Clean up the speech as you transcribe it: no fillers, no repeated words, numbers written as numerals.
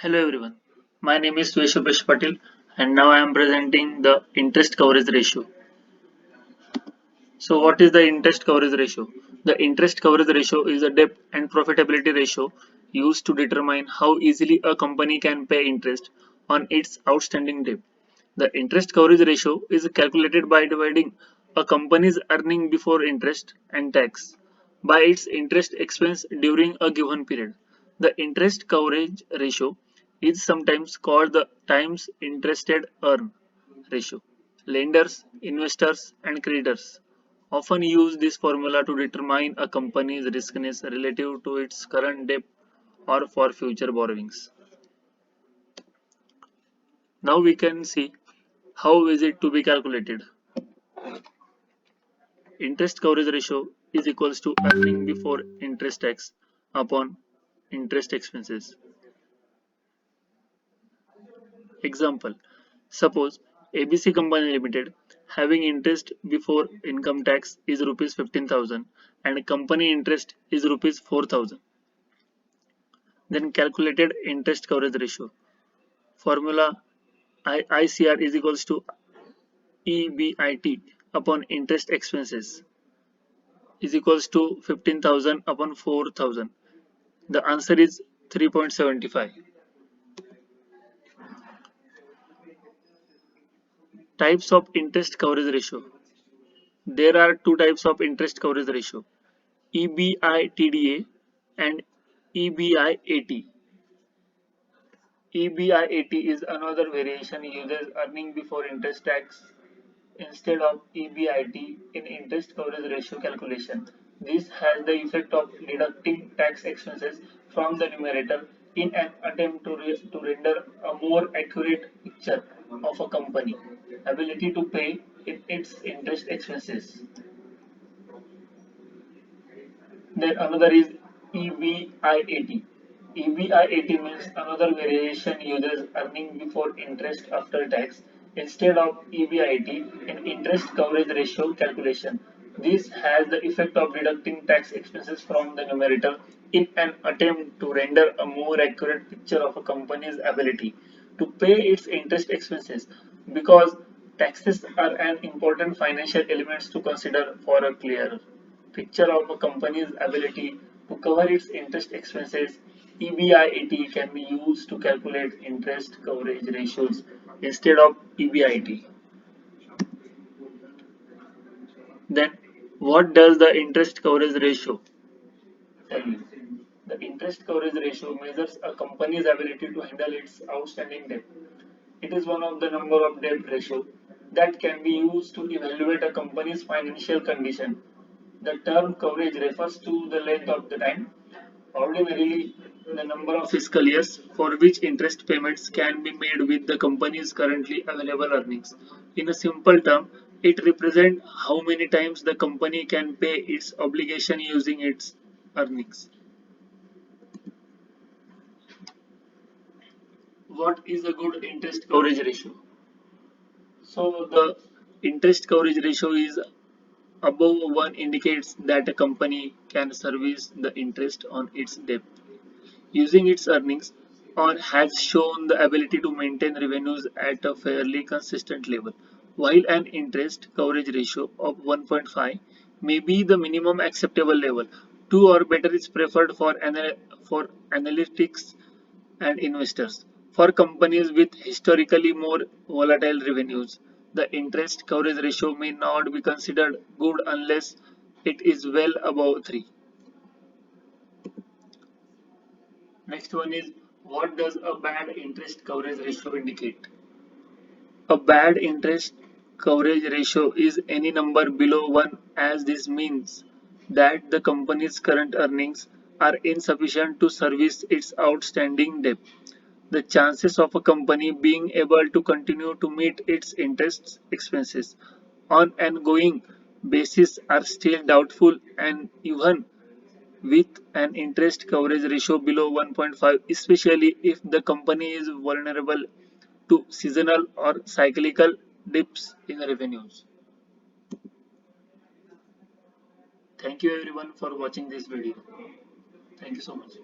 Hello everyone, my name is Veshapesh Patil and now I am presenting the interest coverage ratio. So what is the interest coverage ratio? The interest coverage ratio is a debt and profitability ratio used to determine how easily a company can pay interest on its outstanding debt. The interest coverage ratio is calculated by dividing a company's earning before interest and tax by its interest expense during a given period. The interest coverage ratio is sometimes called the times interested earn ratio. Lenders, investors, and creditors often use this formula to determine a company's riskiness relative to its current debt or for future borrowings. Now we can see how is it to be calculated. Interest coverage ratio is equals to earning before interest tax upon interest expenses. Example: suppose ABC Company Limited having interest before income tax is rupees 15,000 and company interest is rupees 4,000. Then calculated interest coverage ratio. Formula ICR is equals to EBIT upon interest expenses is equals to 15,000 upon 4,000. The answer is 3.75. Types of interest coverage ratio. There are two types of interest coverage ratio, EBITDA and EBIAT. EBIAT is another variation uses earning before interest tax instead of EBIT in interest coverage ratio calculation. This has the effect of deducting tax expenses from the numerator in an attempt to render a more accurate picture of a company ability to pay its interest expenses. Then another is EBIAT. EBIAT means another variation uses earning before interest after tax instead of EBIT in interest coverage ratio calculation. This has the effect of deducting tax expenses from the numerator in an attempt to render a more accurate picture of a company's ability to pay its interest expenses because taxes are an important financial element to consider for a clear picture of a company's ability to cover its interest expenses. EBIT can be used to calculate interest coverage ratios instead of EBIT. Then, what does the interest coverage ratio tell you? The interest coverage ratio measures a company's ability to handle its outstanding debt. It is one of the number of debt ratio that can be used to evaluate a company's financial condition. The term coverage refers to the length of the time, ordinarily the number of fiscal years for which interest payments can be made with the company's currently available earnings. In a simple term, it represents how many times the company can pay its obligation using its earnings. What is a good interest coverage ratio? So the interest coverage ratio is above 1 indicates that a company can service the interest on its debt using its earnings or has shown the ability to maintain revenues at a fairly consistent level, while an interest coverage ratio of 1.5 may be the minimum acceptable level. 2 or better is preferred for analytics and investors. For companies with historically more volatile revenues, the interest coverage ratio may not be considered good unless it is well above 3. Next one is, what does a bad interest coverage ratio indicate? A bad interest coverage ratio is any number below 1, as this means that the company's current earnings are insufficient to service its outstanding debt. The chances of a company being able to continue to meet its interest expenses on an ongoing basis are still doubtful, and even with an interest coverage ratio below 1.5, especially if the company is vulnerable to seasonal or cyclical dips in revenues. Thank you everyone for watching this video. Thank you so much.